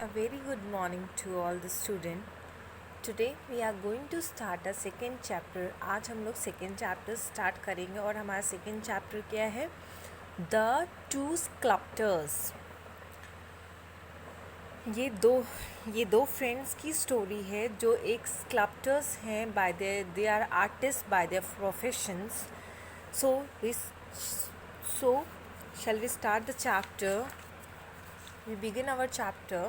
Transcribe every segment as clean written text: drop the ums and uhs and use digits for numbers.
A very good morning to all the student. Today we are going to start a second chapter. आज हम लोग second chapter start करेंगे और हमारा second chapter क्या है? The two sculptors. ये दो फ्रेंड्स की स्टोरी है जो एक स्कल्प्टर्स हैं by they are artist by their professions. So shall we start the chapter? We begin our chapter.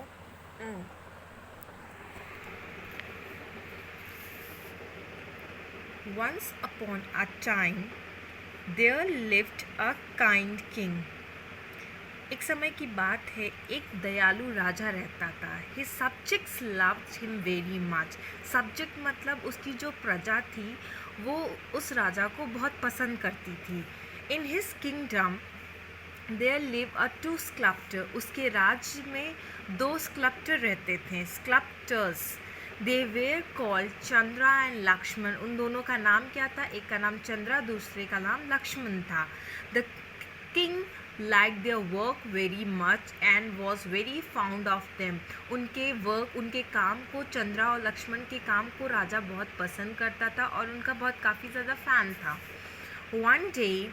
Once upon a time, there lived a kind king. एक समय की बात है, एक दयालु राजा रहता था. His subjects loved him very much. Subject मतलब उसकी जो प्रजा थी वो उस राजा को बहुत पसंद करती थी. In his kingdom, there lived a two sculptor. उसके राज्य में दो स्कल्प्टर रहते थे. Sculptors they were called Chandra and Lakshman. उन दोनों का नाम क्या था? एक का नाम चंद्रा, दूसरे का नाम लक्ष्मण था. The king like their work very much and was very found of them. उनके काम को, चंद्रा और लक्ष्मण के काम को राजा बहुत पसंद करता था और उनका काफ़ी ज़्यादा फ़ैन था. One day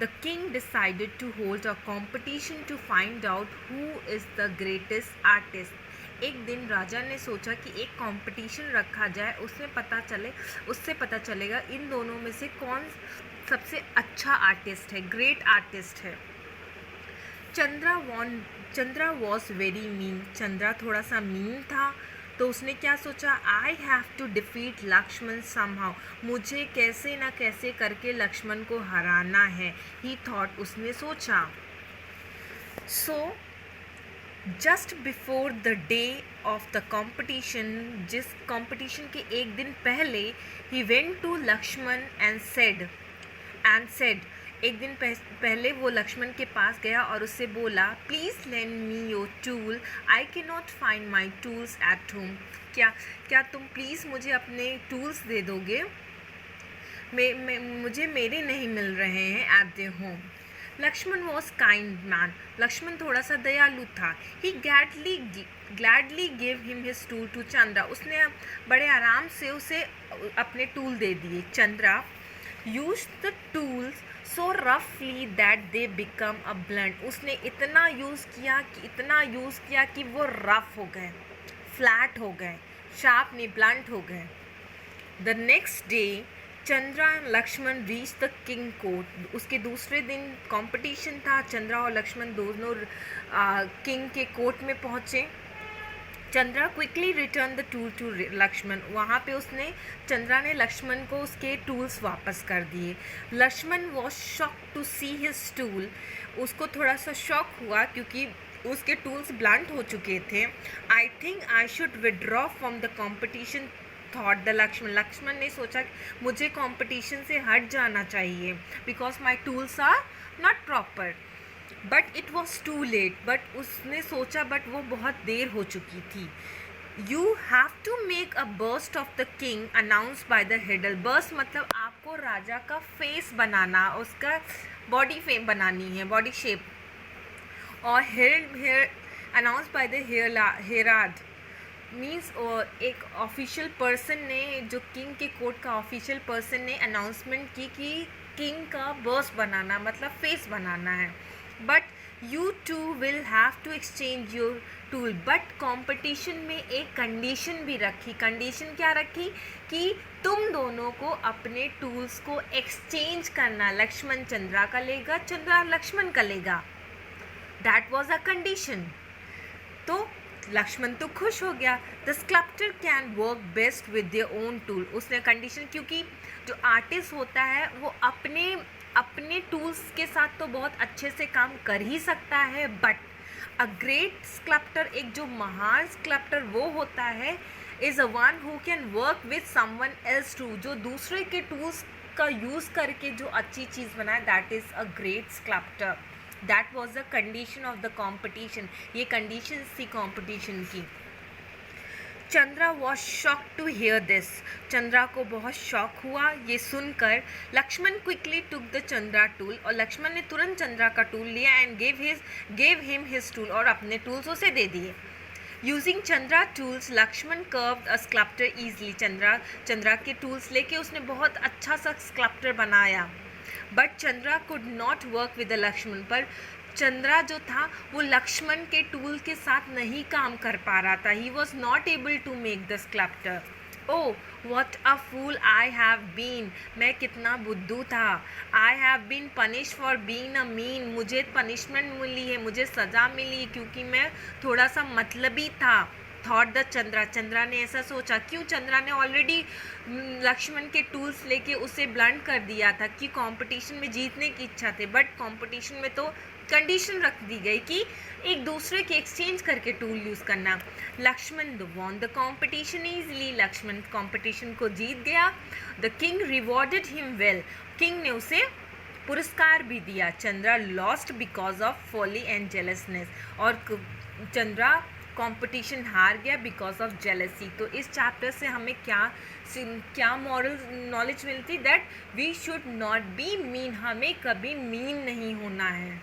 the king decided to hold a competition to find out who is the greatest artist. एक दिन राजा ने सोचा कि एक कंपटीशन रखा जाए, उससे पता चलेगा इन दोनों में से कौन सबसे अच्छा आर्टिस्ट है, ग्रेट आर्टिस्ट है. Chandra was very mean. Chandra थोड़ा सा मीन था, तो उसने क्या सोचा? I have to defeat Lakshman somehow. मुझे कैसे ना कैसे करके लक्ष्मण को हराना है. ही थॉट, उसने सोचा. So just before the day of the competition, जिस कॉम्पिटिशन के एक दिन पहले, he went to Lakshman and said एक दिन पहले वो लक्ष्मण के पास गया और उससे बोला, please lend me your tool. I can not find my tools at home. क्या तुम प्लीज़ मुझे अपने टूल्स दे दोगे? मुझे मेरे नहीं मिल रहे हैं at the home. Lakshman was kind man. Lakshman थोड़ा सा दयालु था. He gladly give him his tool to Chandra. उसने बड़े आराम से उसे अपने टूल दे दिए. Chandra use the tools so रफली that they become a blunt. उसने इतना यूज़ किया कि वो रफ हो गए, फ्लैट हो गए, शार्प नहीं, ब्लंट हो गए. The next day Chandra and Lakshman reach the king court. उसके दूसरे दिन कंपटीशन था. चंद्रा और लक्ष्मण दोनों किंग के कोर्ट में पहुँचे. Chandra quickly return the tool to Lakshman. वहाँ पे चंद्रा ने लक्ष्मण को उसके टूल्स वापस कर दिए. Lakshman was shock to see his tool. उसको थोड़ा सा शॉक हुआ क्योंकि उसके टूल्स ब्लंट हो चुके थे. I think I should withdraw from the competition thought the Lakshman. Lakshman ने सोचा मुझे कॉम्पिटिशन से हट जाना चाहिए because my tools are not proper. But it was too late. But उसने सोचा, बट वो बहुत देर हो चुकी थी. You have to make a burst of the king announce by the हेडल. बर्स्ट मतलब आपको राजा का फेस बनाना, उसका बॉडी फेम बनानी है, बॉडी शेप. और here announce by the herald means एक ऑफिशियल पर्सन ने, जो किंग के कोर्ट का ऑफिशियल पर्सन ने अनाउंसमेंट की कि किंग का बर्स्ट बनाना मतलब फेस बनाना है. But you two will have to exchange your tool. But competition में एक कंडीशन भी रखी. कंडीशन क्या रखी? कि तुम दोनों को अपने टूल्स को एक्सचेंज करना. लक्ष्मण चंद्रा का लेगा, चंद्रा लक्ष्मण का लेगा. That was a condition. तो लक्ष्मण तो खुश हो गया. The sculptor can work best with their own tool. उसने कंडीशन, क्योंकि जो आर्टिस्ट होता है वो अपने टूल्स के साथ तो बहुत अच्छे से काम कर ही सकता है. बट अ ग्रेट स्कल्प्टर, एक जो महान स्कल्प्टर वो होता है, is a one who can work with someone else too. जो दूसरे के टूल्स का यूज़ करके जो अच्छी चीज़ बनाए, that is a great sculptor. That was the condition of the competition. ये कंडीशन थी कॉम्पिटिशन की. Chandra was shock to hear this. Chandra को बहुत शॉक हुआ ये सुनकर. Lakshman quickly took the Chandra tool. और लक्ष्मण ने तुरंत चंद्रा का टूल लिया and gave him his tool. और अपने टूल्स उसे दे दिए. Using Chandra tools Lakshman curved a sculpture easily. Chandra के टूल्स लेके उसने बहुत अच्छा सा स्कल्पचर बनाया। But Chandra could not work with Lakshman, पर चंद्रा जो था वो लक्ष्मण के टूल के साथ नहीं काम कर पा रहा था। He was not able to make the sculpture. Oh what a fool I have been, मैं कितना बुद्धू था। I have been punish for being a mean, मुझे पनिशमेंट मिली है, मुझे सज़ा मिली क्योंकि मैं थोड़ा सा मतलबी था। थॉट द चंद्रा, चंद्रा ने ऐसा सोचा। क्यों? चंद्रा ने ऑलरेडी लक्ष्मण के टूल्स लेके उसे ब्लंट कर दिया था कि कंपटीशन में जीतने की इच्छा थी। बट कंपटीशन में तो कंडीशन रख दी गई कि एक दूसरे के एक्सचेंज करके टूल यूज़ करना। Lakshman won the competition easily, Lakshman competition को जीत गया। The king rewarded him well, king ने उसे पुरस्कार भी दिया। Chandra lost because of folly and jealousness, और चंद्रा कंपटीशन हार गया बिकॉज ऑफ जेलसी। तो इस चैप्टर से हमें क्या मॉरल नॉलेज मिलती? That we should not be mean, हमें कभी मीन नहीं होना है।